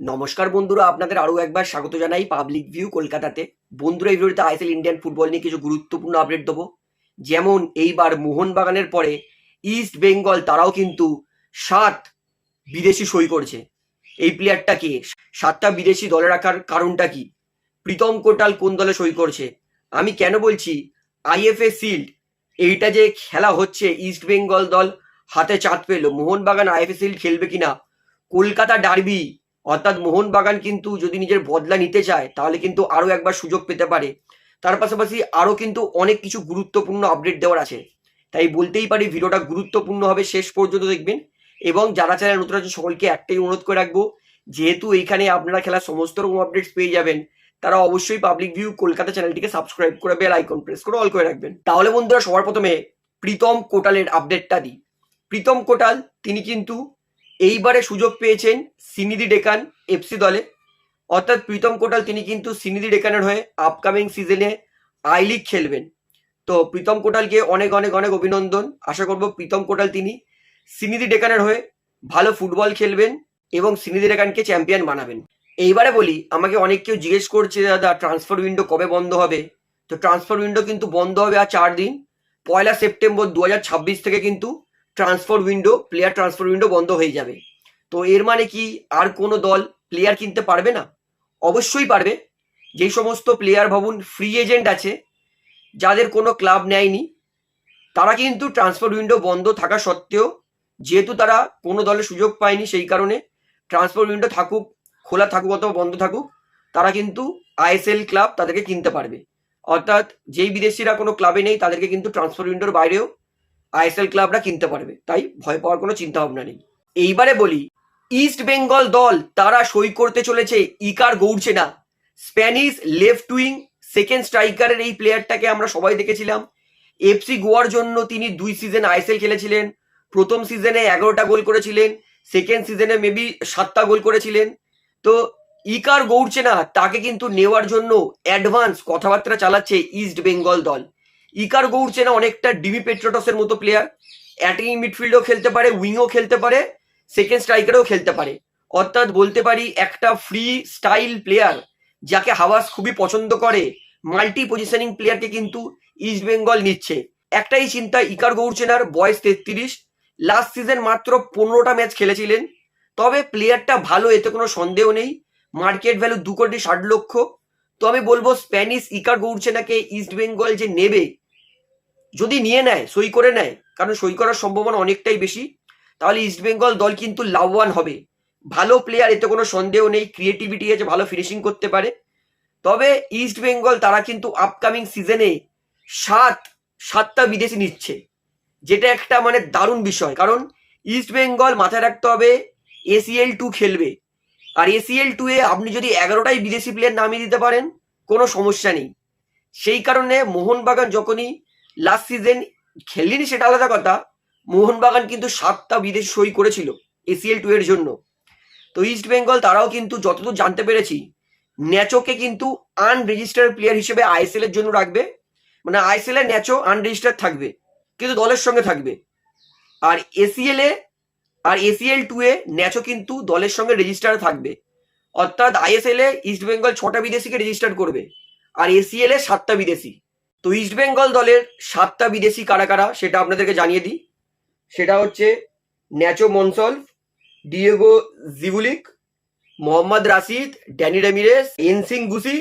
নমস্কার বন্ধুরা, আপনাদের আরো একবার স্বাগত জানাই পাবলিক ভিউ কলকাতাতে। বন্ধুরা, এই ভিডিওতে আইএসএল ইন্ডিয়ান ফুটবল নিয়ে কিছু গুরুত্বপূর্ণ আপডেট দেবো। যেমন এইবার মোহনবাগানের পরে ইস্ট বেঙ্গল তারাও কিন্তু 7 বিদেশি সই করছে। এই প্লেয়ারটা কে? 7টা বিদেশি দলে রাখার কারণটা কি? প্রীতম কোটাল কোন দলে সই করছে? আমি কেন বলছি আইএফএ শিল্ড এইটা যে খেলা হচ্ছে, ইস্ট বেঙ্গল দল হাতে চাঁদ পেল, মোহনবাগান আইএফএ শিল্ড খেলবে কিনা? কলকাতা ডার্বি, অর্থাৎ মোহনবাগান কিন্তু যদি নিজের বদলা নিতে চায় তাহলে কিন্তু আরো একবার সুযোগ পেতে পারে। তার পাশাপাশি আরো কিন্তু অনেক কিছু গুরুত্বপূর্ণ আপডেট দেওয়ার আছে, তাই বলতেই পারি ভিডিওটা গুরুত্বপূর্ণ হবে, শেষ পর্যন্ত দেখবেন। এবং যারা চ্যানেল নতুন আছে সকলকে একটাই অনুরোধ করে রাখবো, যেহেতু এইখানে আপনারা খেলার সমস্ত রকম আপডেটস পেয়ে যাবেন, তারা অবশ্যই পাবলিক ভিউ কলকাতা চ্যানেলটিকে সাবস্ক্রাইব করে বেল আইকন প্রেস করে অল করে রাখবেন। তাহলে বন্ধুরা, সবার প্রথমে প্রীতম কোটালের আপডেটটা দিই। প্রীতম কোটাল তিনি কিন্তু এইবারে সুযোগ পেয়েছেন সিনিদি ডেকান এফসি দলে। অর্থাৎ প্রীতম কোটাল তিনি কিন্তু সিনিদি ডেকানের হয়ে আপকামিং সিজনে আই লিগ খেলবেন। তো প্রীতম কোটালকে অনেক অনেক অনেক অভিনন্দন। আশা করব প্রীতম কোটাল তিনি সিনিদি ডেকানের হয়ে ভালো ফুটবল খেলবেন এবং সিনিদি ডেকানকে চ্যাম্পিয়ন বানাবেন। এইবারে বলি, আমাকে অনেক কেউ জিজ্ঞেস করছে দাদা ট্রান্সফার উইন্ডো কবে বন্ধ হবে। তো ট্রান্সফার উইন্ডো কিন্তু বন্ধ হবে আর 4 দিন, 1 সেপ্টেম্বর 2026 থেকে কিন্তু transfer window, player transfer window বন্ধ হয়ে যাবে। তো এর মানে কি আর কোনো দল প্লেয়ার কিনতে পারবে না? অবশ্যই পারবে। যেই সমস্ত প্লেয়ার ভাবুন ফ্রি এজেন্ট আছে, যাদের কোনো ক্লাব নেয়নি, তারা কিন্তু ট্রান্সফার উইন্ডো বন্ধ থাকা সত্ত্বেও, যেহেতু তারা কোনো দলে সুযোগ পায়নি, সেই কারণে ট্রান্সফার উইন্ডো থাকুক, খোলা থাকুক অথবা বন্ধ থাকুক, তারা কিন্তু আইএসএল ক্লাব তাদেরকে কিনতে পারবে। অর্থাৎ যেই বিদেশিরা কোনো ক্লাবে নেই তাদেরকে কিন্তু ট্রান্সফার উইন্ডোর বাইরেও আইএসএল ক্লাবরা কিনতে পারবে, তাই ভয় পাওয়ার কোনো চিন্তা ভাবনা নেই। এইবারে বলি, ইস্ট বেঙ্গল দল তারা সই করতে চলেছে ইকার গৌরচেনা, স্প্যানিশ লেফট উইং সেকেন্ড স্ট্রাইকারের এই প্লেয়ারটাকে আমরা সবাই দেখেছিলাম এফসি গোয়ার জন্য। তিনি 2 সিজন আইএসএল খেলেছিলেন। প্রথম সিজনে 11টা গোল করেছিলেন, সেকেন্ড সিজনে মেবি 7টা গোল করেছিলেন। তো ইকার গৌরচেনা তাকে কিন্তু নেওয়ার জন্য অ্যাডভান্স কথাবার্তা চালাচ্ছে ইস্ট বেঙ্গল দল। ইকার গৌরচেনা অনেকটা ডিমি পেট্রোটসের মতো প্লেয়ার, অ্যাটাকিং মিডফিল্ডও খেলতে পারে, উইংও খেলতে পারে, সেকেন্ড স্ট্রাইকারও খেলতে পারে। অর্থাৎ বলতে পারি একটা ফ্রি স্টাইল প্লেয়ার, যাকে হাওয়াস খুবই পছন্দ করে। মাল্টি পজিশনিং প্লেয়ারকে কিন্তু ইস্ট বেঙ্গল নিচ্ছে। একটাই চিন্তা, ইকার গৌরচেনার বয়স 33, লাস্ট সিজন মাত্র 15টা ম্যাচ খেলেছিলেন। তবে প্লেয়ারটা ভালো, এতে কোনো সন্দেহ নেই। Market value 2,60,00,000। তো আমি বলবো স্প্যানিশ ইকার গৌরচেনাকে ইস্ট বেঙ্গল যে নেবে, যদি নিয়ে নেয়, সই করে নেয়, কারণ সই করার সম্ভাবনা অনেকটাই বেশি, তাহলে ইস্ট বেঙ্গল দল কিন্তু লাভবান হবে। ভালো প্লেয়ার, এতে কোনো সন্দেহ নেই, ক্রিয়েটিভিটি আছে, ভালো ফিনিশিং করতে পারে। তবে ইস্ট বেঙ্গল তারা কিন্তু আপকামিং সিজনে 7টা বিদেশি নিচ্ছে, যেটা একটা মানে দারুণ বিষয়। কারণ ইস্ট বেঙ্গল মাথায় রাখতে হবে ACL 2 খেলবে, আর ACL 2 এ আপনি যদি 11টাই বিদেশি প্লেয়ার নামিয়ে দিতে পারেন কোনো সমস্যা নেই। সেই কারণে মোহনবাগান যখনই লাস্ট সিজন খেলেনি সেটা আলাদা কথা, মোহনবাগান কিন্তু 7টা বিদেশি সই করেছিল ACL 2 এর জন্য। তো ইস্ট বেঙ্গল তারাও কিন্তু যতদূর জানতে পেরেছি ন্যাচোকে কিন্তু আনরেজিস্টার্ড প্লেয়ার হিসেবে আইএসএল এর জন্য রাখবে। মানে আইএসএল এ ন্যাচো আনরেজিস্টার্ড থাকবে, কিন্তু দলের সঙ্গে থাকবে। আর ACL 2 এ ন্যাচো কিন্তু দলের সঙ্গে রেজিস্টার থাকবে। অর্থাৎ আইএসএল এ ইস্ট বেঙ্গল 6টা বিদেশিকে রেজিস্টার করবে, আর ACL এ 7টা বিদেশি। তো ইস্ট বেঙ্গল দলের 7টা বিদেশি কারা কারা সেটা আপনাদেরকে জানিয়ে দিই। সেটা হচ্ছে ন্যাচো মনসলভ, ডিয়েগো জিবুলিক, মোহাম্মদ রাশিদ, ড্যানি রেমিরেস, এনসিং গুসি,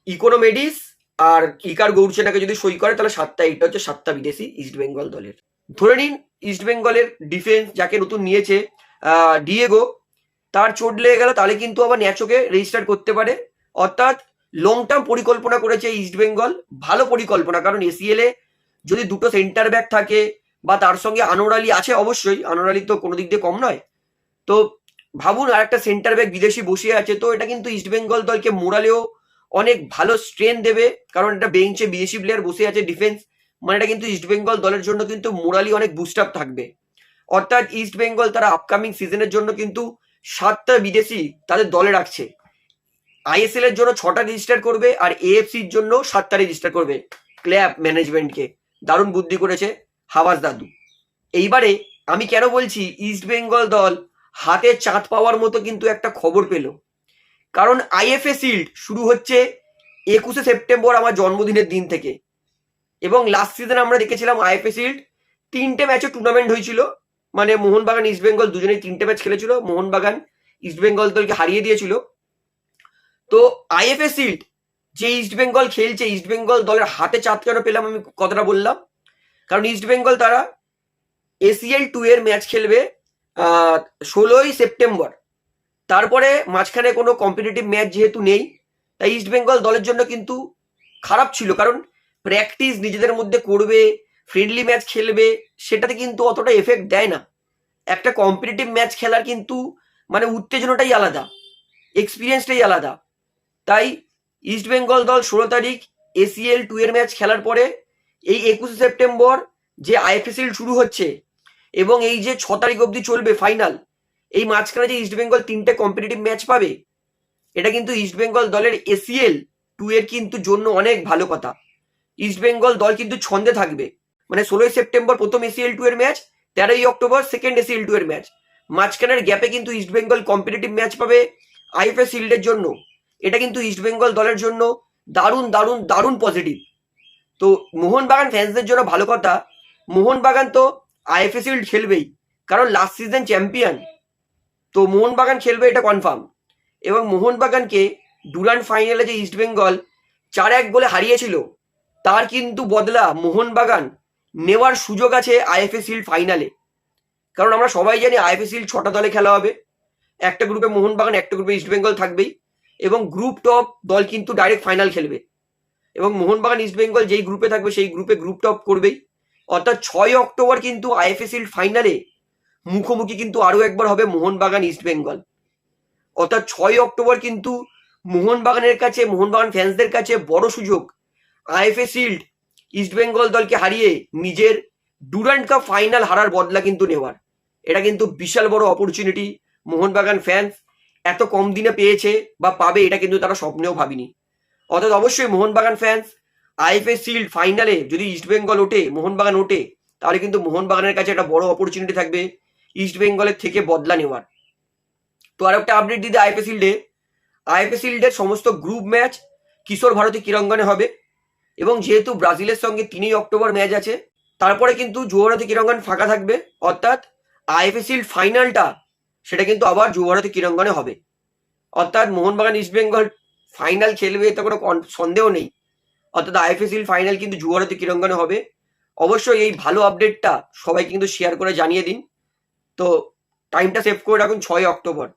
ইকোনোমেডিস আর ইকার গৌরচেনাকে যদি সই করে তাহলে 7টা, এটা হচ্ছে 7টা বিদেশি ইস্ট বেঙ্গল দলের। ধরে নিন ইস্ট বেঙ্গলের ডিফেন্স যাকে নতুন নিয়েছে ডিয়েগো, তার চোট লেগে গেল, তাহলে কিন্তু আবার ন্যাচোকে রেজিস্টার করতে পারে। অর্থাৎ লং টার্ম পরিকল্পনা করেছে ইস্ট বেঙ্গল, ভালো পরিকল্পনা। কারণ ACL এ যদি 2টো সেন্টার ব্যাক থাকে বা তার সঙ্গে আনোয়ার আলী আছে, অবশ্যই আনোয়ার আলী তো কোনো দিক দিয়ে কম নয়। তো ভাবুন আর একটা সেন্টার ব্যাক বিদেশি বসে আছে, তো এটা কিন্তু ইস্ট বেঙ্গল দলকে মোরালেও অনেক ভালো স্ট্রেন দেবে। কারণ এটা বেঞ্চে বিদেশি প্লেয়ার বসে আছে ডিফেন্স, মানে এটা কিন্তু ইস্ট বেঙ্গল দলের জন্য কিন্তু মোরালি অনেক বুস্ট আপ থাকবে। অর্থাৎ ইস্ট বেঙ্গল তারা আপকামিং সিজনের জন্য কিন্তু 7টা বিদেশি তাদের দলে রাখছে। আইএসএল এর জন্য 6টা রেজিস্টার করবে, আর AFCর জন্য 7টা রেজিস্টার করবে। ক্লাব ম্যানেজমেন্টকে দারুণ বুদ্ধি করেছে হাওয়াজ দাদু। এইবারে আমি কেন বলছি ইস্ট বেঙ্গল দল হাতে চাঁদ পাওয়ার মতো কিন্তু একটা খবর পেল। কারণ আইএফএ শিল্ড শুরু হচ্ছে 21শে সেপ্টেম্বর আমার জন্মদিনের দিন থেকে। এবং লাস্ট সিজন আমরা দেখেছিলাম আইএফএ শিল্ড 3টে ম্যাচে টুর্নামেন্ট হয়েছিল, মানে মোহনবাগান ইস্টবেঙ্গল দুজনেই 3টে ম্যাচ খেলেছিল, মোহনবাগান ইস্টবেঙ্গল দলকে হারিয়ে দিয়েছিল। তো আইএফএ শিল্ড যে ইস্টবেঙ্গল খেলছে, ইস্টবেঙ্গল দলের হাতে চাঁদ কেন পেলাম আমি কথাটা বললাম, কারণ ইস্টবেঙ্গল তারা এসিএল 2 এর ম্যাচ খেলবে 16ই সেপ্টেম্বর। তারপরে মাঝখানে কোনো কম্পিটিটিভ ম্যাচ যেহেতু নেই, তাই ইস্টবেঙ্গল দলের জন্য কিন্তু খারাপ ছিল, কারণ প্র্যাকটিস নিজেদের মধ্যে করবে, ফ্রেন্ডলি ম্যাচ খেলবে, সেটাতে কিন্তু অতটা এফেক্ট দেয় না। একটা কম্পিটিটিভ ম্যাচ খেলার কিন্তু মানে উত্তেজনাটাই আলাদা, এক্সপিরিয়েন্সটাই আলাদা। তাই ইস্টবেঙ্গল দল 16 তারিখ এসিএল 2 এর ম্যাচ খেলার পরে এই 21শে সেপ্টেম্বর যে আইএফএ শিল্ড শুরু হচ্ছে এবং এই যে 6 তারিখ অবধি চলবে ফাইনাল, এই মাঝখানে যে ইস্টবেঙ্গল 3টে কম্পিটিটিভ ম্যাচ পাবে, এটা কিন্তু ইস্টবেঙ্গল দলের এসিএল 2 এর কিন্তু জন্য অনেক ভালো কথা। ইস্টবেঙ্গল দল কিন্তু ছন্দে থাকবে, মানে 16ই সেপ্টেম্বর প্রথম এসিএল 2 এর ম্যাচ, 13ই অক্টোবর সেকেন্ড এসিএল 2 এর ম্যাচ, মাঝখানের গ্যাপে কিন্তু ইস্টবেঙ্গল কম্পিটিটিভ ম্যাচ পাবে আইএফএ শিল্ডের জন্য। এটা কিন্তু ইস্টবেঙ্গল দলের জন্য দারুণ দারুণ দারুণ পজিটিভ। তো মোহনবাগান ফ্যান্সদের জন্য ভালো কথা, মোহনবাগান তো আইএফএ শিল্ড খেলবেই, কারণ লাস্ট সিজন চ্যাম্পিয়ন, তো মোহনবাগান খেলবে এটা কনফার্ম। এবং মোহনবাগানকে ডুরান্ড ফাইনালে যে ইস্টবেঙ্গল 4-1 গোলে হারিয়েছিল, তার কিন্তু বদলা মোহনবাগান নেওয়ার সুযোগ আছে আইএফএ শিল্ড ফাইনালে। কারণ আমরা সবাই জানি আইএফএ শিল্ড 6টা দলে খেলা হবে, একটা গ্রুপে মোহনবাগান, একটা গ্রুপে ইস্টবেঙ্গল থাকবেই, এবং গ্রুপ টপ দল কিন্তু ডাইরেক্ট ফাইনাল খেলবে। এবং মোহনবাগান ইস্টবেঙ্গল যেই গ্রুপে থাকবে সেই গ্রুপে গ্রুপ টপ করবেই। অর্থাৎ 6 অক্টোবর কিন্তু আইএফএ শিল্ড ফাইনালে মুখোমুখি কিন্তু আরো একবার হবে মোহনবাগান ইস্টবেঙ্গল। অর্থাৎ 6 অক্টোবর কিন্তু মোহনবাগানের কাছে, মোহনবাগান ফ্যান্সদের কাছে বড় সুযোগ আইএফএ শিল্ড ইস্টবেঙ্গল দলকে হারিয়ে নিজের ডুরান্ড কাপ ফাইনাল হারার বদলা কিন্তু নেওয়ার। এটা কিন্তু বিশাল বড় অপরচুনিটি মোহনবাগান ফ্যান্স এত কম দিনে পেয়েছে বা পাবে, এটা কিন্তু তারা স্বপ্নেও ভাবিনি। অর্থাৎ অবশ্যই মোহনবাগান ফ্যান্স আইএফএ শিল্ড ফাইনালে যদি ইস্টবেঙ্গল ওঠে, মোহনবাগান ওঠে, তাহলে কিন্তু মোহনবাগানের কাছে একটা বড় অপরচুনিটি থাকবে ইস্টবেঙ্গলের থেকে বদলা নেওয়ার। তো আর একটা আপডেট দিতে, আইএফএ শিল্ডের সমস্ত গ্রুপ ম্যাচ কিশোর ভারতী ক্রীড়াঙ্গনে হবে। এবং যেহেতু ব্রাজিলের সঙ্গে 3ই অক্টোবর ম্যাচ আছে, তারপরে কিন্তু যুবভারতী ক্রীড়াঙ্গন ফাঁকা থাকবে। অর্থাৎ আইএফএ শিল্ড ফাইনালটা সেটা কিন্তু আবার যুবভারতী ক্রীড়াঙ্গনে হবে। অর্থাৎ মোহনবাগান ইস্টবেঙ্গল ফাইনাল খেলবে, এতে কোনো সন্দেহ নেই। অর্থাৎ আইএফএ শিল্ড ফাইনাল কিন্তু যুবভারতী ক্রীড়াঙ্গনে হবে। অবশ্যই এই ভালো আপডেটটা সবাই কিন্তু শেয়ার করে জানিয়ে দিন। তো টাইমটা সেভ করে রাখুন, 6 October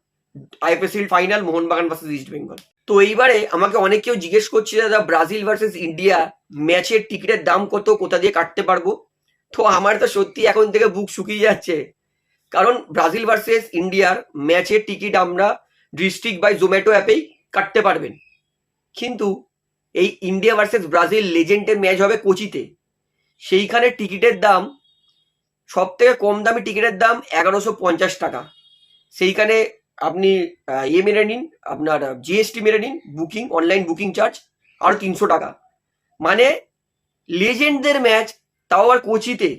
IFA shield final Mohun Bagan versus East Bengal. তো এইবারে আমাকে অনেক কেউ জিজ্ঞেস করছে, দাদা ব্রাজিল ভার্সেস ইন্ডিয়া ম্যাচের টিকিটের দাম কত, কোথা দিয়ে কাটতে পারবো? তো আমার তো সত্যি এখন থেকে বুক শুকিয়ে যাচ্ছে, কারণ ব্রাজিল ভার্সেস ইন্ডিয়ার ম্যাচের টিকিট আমরা ডিস্ট্রিক্ট বাই জোম্যাটো অ্যাপেই কাটতে পারবেন। কিন্তু এই ইন্ডিয়া ভার্সেস ব্রাজিল লেজেন্ডের ম্যাচ হবে কোচিতে, সেইখানে টিকিটের দাম সব থেকে কম দামি টিকিটের দাম 1150 টাকা। সেইখানে আপনি মেরে নিন, আপনার জিএসটি মেরে নিন, বুকিং অনলাইন বুকিং চার্জ আরও 300 টাকা। মানে লেজেন্ডদের ম্যাচ, তাও আবার কোচিতে,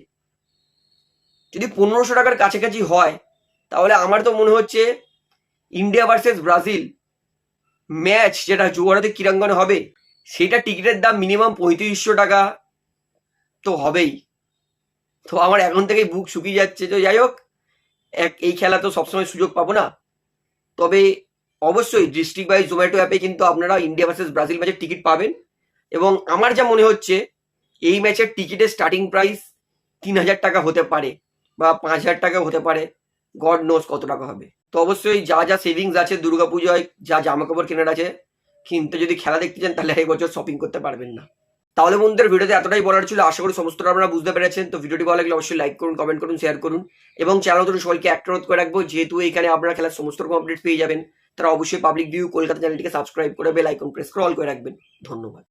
যদি 1500 টাকার কাছাকাছি হয়, তাহলে আমার তো মনে হচ্ছে ইন্ডিয়া ভার্সেস ব্রাজিল ম্যাচ যেটা যুবভারতী ক্রীড়াঙ্গনে হবে, সেটা টিকিটের দাম মিনিমাম 3500 টাকা তো হবেই। তো আমার এখন থেকেই বুক শুকিয়ে যাচ্ছে। তো যাই হোক, এই খেলা তো সবসময় সুযোগ পাবো না, তবে অবশ্যই ডিস্ট্রিক্ট বাই জোম্যাটো অ্যাপে কিন্তু আপনারা ইন্ডিয়া ভার্সেস ব্রাজিল ম্যাচের টিকিট পাবেন। এবং আমার যা মনে হচ্ছে এই ম্যাচের টিকিটের স্টার্টিং প্রাইস 3000 টাকা হতে পারে বা 5000 টাকা হতে পারে, গড নোস কত টাকা হবে। তো অবশ্যই যা যা সেভিংস আছে দুর্গাপুজোয়, যা জামা কাপড় কেনার আছে, কিন্তু যদি খেলা দেখতে চান তাহলে এই বছর শপিং করতে পারবেন না। তাহলে বন্ধুদের ভিডিওতে এতটাই বলার ছিল, আশা করি সমস্তটা আপনারা বুঝতে পেরেছেন। তো ভিডিওটি ভালো লাগলে অবশ্যই লাইক করুন, কমেন্ট করুন, শেয়ার করুন, এবং চ্যানেল ধরে সবাইকে একটা অনুরোধ করে রাখবো, যেহেতু এখানে আপনারা খেলার সমস্ত রকম আপডেট পেয়ে যাবেন, তারা অবশ্যই পাবলিক ভিউ কলকাতা চ্যানেলটিকে সাবস্ক্রাইব করে বেল আইকন প্রেস করে অল করে রাখবেন। ধন্যবাদ।